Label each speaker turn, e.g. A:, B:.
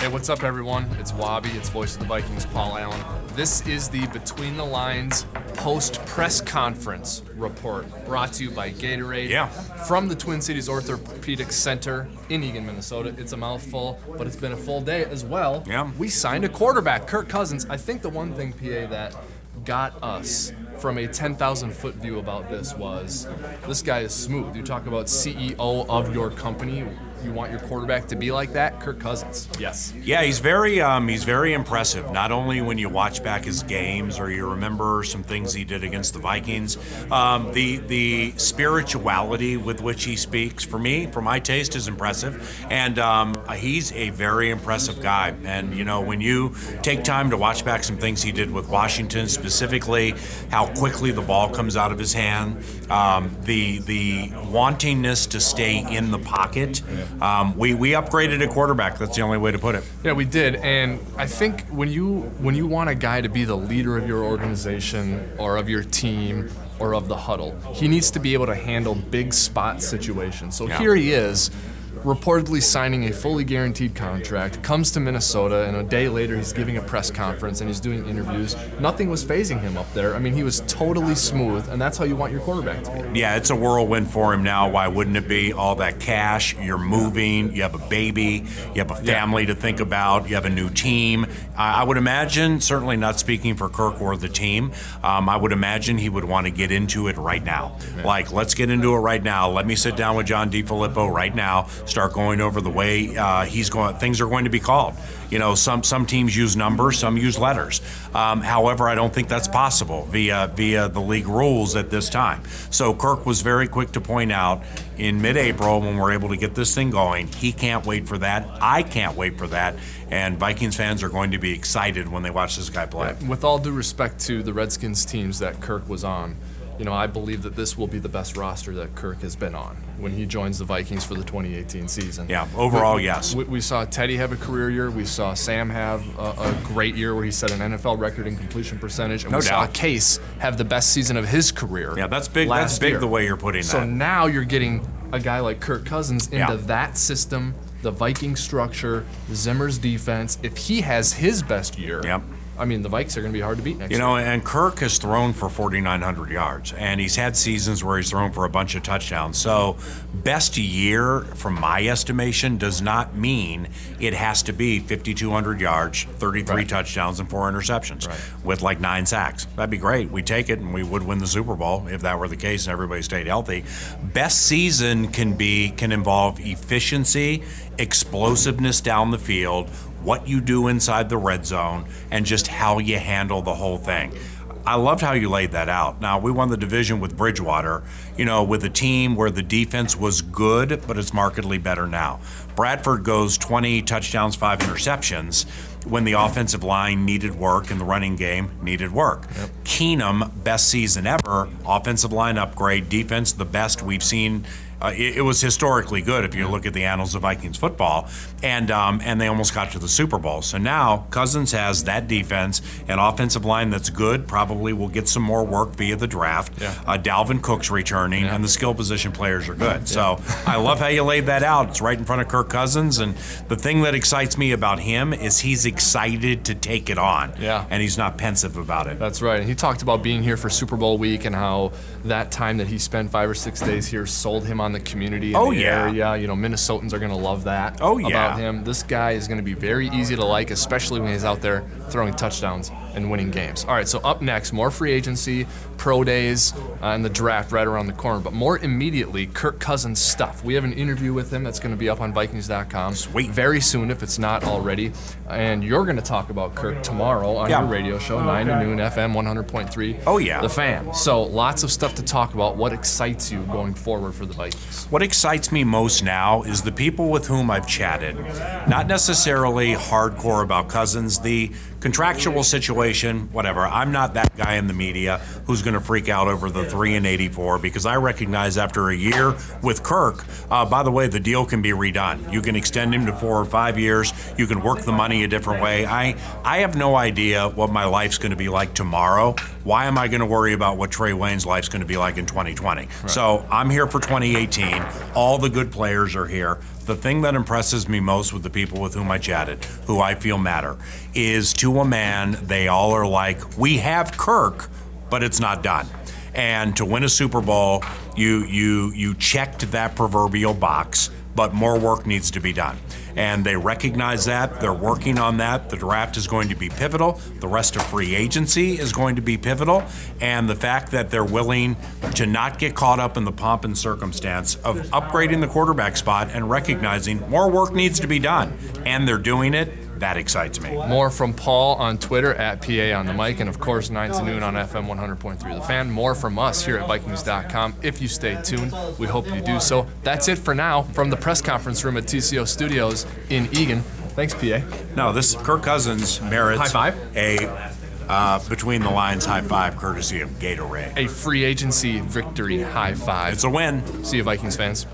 A: Hey, what's up, everyone? It's Wobby. It's Voice of the Vikings, Paul Allen. This is the Between the Lines post-press conference report brought to you by Gatorade from the Twin Cities Orthopedic Center in Eagan, Minnesota. It's a mouthful, but it's been a full day as well. We signed a quarterback, Kirk Cousins. I think the one thing, PA, that got us from a 10,000-foot view about this was this guy is smooth. You talk about CEO of your company. You want your quarterback to be like that? Kirk Cousins. Yes.
B: Yeah, he's very impressive. Not only when you watch back his games or you remember some things he did against the Vikings, the spirituality with which he speaks, for my taste, is impressive. And he's a very impressive guy. And you know, when you take time to watch back some things he did with Washington, specifically how quickly the ball comes out of his hand, the wantingness to stay in the pocket. We upgraded a quarterback. That's the only way to put it.
A: Yeah, we did. And I think when you want a guy to be the leader of your organization or of your team or of the huddle, he needs to be able to handle big spot situations. So here he is, reportedly signing a fully guaranteed contract, comes to Minnesota, and a day later he's giving a press conference and he's doing interviews. Nothing was phasing him up there. I mean, he was totally smooth, and that's how you want your quarterback to be.
B: Yeah, it's a whirlwind for him now. Why wouldn't it be? All that cash, you're moving, you have a baby, you have a family to think about, you have a new team. I would imagine, certainly not speaking for Kirk or the team, I would imagine he would want to get into it right now. Like, let's get into it right now. Let me sit down with John DeFilippo right now, start going over the way things are going to be called. You know, some teams use numbers, some use letters. However, I don't think that's possible via the league rules at this time. So Kirk was very quick to point out in mid-April, when we're able to get this thing going, he can't wait for that. I can't wait for that. And Vikings fans are going to be excited when they watch this guy play.
A: With all due respect to the Redskins teams that Kirk was on, you know, I believe that this will be the best roster that Kirk has been on when he joins the Vikings for the 2018 season.
B: Yeah, overall, yes.
A: We saw Teddy have a career year. We saw Sam have a great year where he set an NFL record in completion percentage. And we saw Case have the best season of his career.
B: Yeah, that's big. That's big the way you're putting that.
A: So now you're getting a guy like Kirk Cousins into that system, the Viking structure, Zimmer's defense. If he has his best year, I mean, the Vikes are going to be hard to beat next year.
B: You know, and Kirk has thrown for 4,900 yards, and he's had seasons where he's thrown for a bunch of touchdowns. So best year, from my estimation, does not mean it has to be 5,200 yards, 33 touchdowns, and 4 interceptions with like 9 sacks. That'd be great. We'd take it, and we would win the Super Bowl if that were the case and everybody stayed healthy. Best season can involve efficiency, explosiveness down the field, what you do inside the red zone, and just how you handle the whole thing. I loved how you laid that out. Now, we won the division with Bridgewater, you know, with a team where the defense was good, but it's markedly better now. Bradford goes 20 touchdowns, 5 interceptions when the offensive line needed work and the running game needed work. Keenum, best season ever, offensive line upgrade, defense the best we've seen. It was historically good if you look at the annals of Vikings football, and they almost got to the Super Bowl. So now Cousins has that defense, an offensive line that's good, probably will get some more work via the draft. Dalvin Cook's returning, and the skill position players are good. So I love how you laid that out. It's right in front of Kirk Cousins, and the thing that excites me about him is he's excited to take it on, and he's not pensive about it.
A: That's right. And he talked about being here for Super Bowl week and how that time that he spent 5 or 6 days here sold him on the community in the area. You know, Minnesotans are going to love that about him. This guy is going to be very easy to like, especially when he's out there throwing touchdowns and winning games. All right, so up next, more free agency, pro days, and the draft right around the corner. But more immediately, Kirk Cousins stuff. We have an interview with him that's going to be up on Vikings.com very soon, if it's not already. And you're going to talk about Kirk tomorrow on your radio show, 9 to noon, FM 100.3. The Fan. So lots of stuff to talk about. What excites you going forward for the Vikings?
B: What excites me most now is the people with whom I've chatted. Not necessarily hardcore about Cousins, the contractual situation, whatever. I'm not that guy in the media who's going to freak out over the 3-84, because I recognize after a year with Kirk, by the way, the deal can be redone. You can extend him to 4 or 5 years. You can work the money a different way. I have no idea what my life's going to be like tomorrow. Why am I going to worry about what Trey Wayne's life's going to be like in 2020? So I'm here for 2018. All the good players are here. the thing that impresses me most with the people with whom I chatted, who I feel matter, is to a man, they all are like, we have Kirk, but it's not done. And to win a Super Bowl, you checked that proverbial box, but more work needs to be done. And they recognize that. They're working on that. The draft is going to be pivotal. The rest of free agency is going to be pivotal. And the fact that they're willing to not get caught up in the pomp and circumstance of upgrading the quarterback spot and recognizing more work needs to be done. And they're doing it. That excites me.
A: More from Paul on Twitter at PA on the mic, and of course 9 to noon on FM 100.3 The Fan. More from us here at Vikings.com. If you stay tuned, we hope you do so. That's it for now from the press conference room at TCO Studios in Eagan. Thanks, PA.
B: No, this Kirk Cousins merits
A: high five.
B: A between the lines high five courtesy of Gatorade.
A: A free agency victory high five.
B: It's a win.
A: See you, Vikings fans.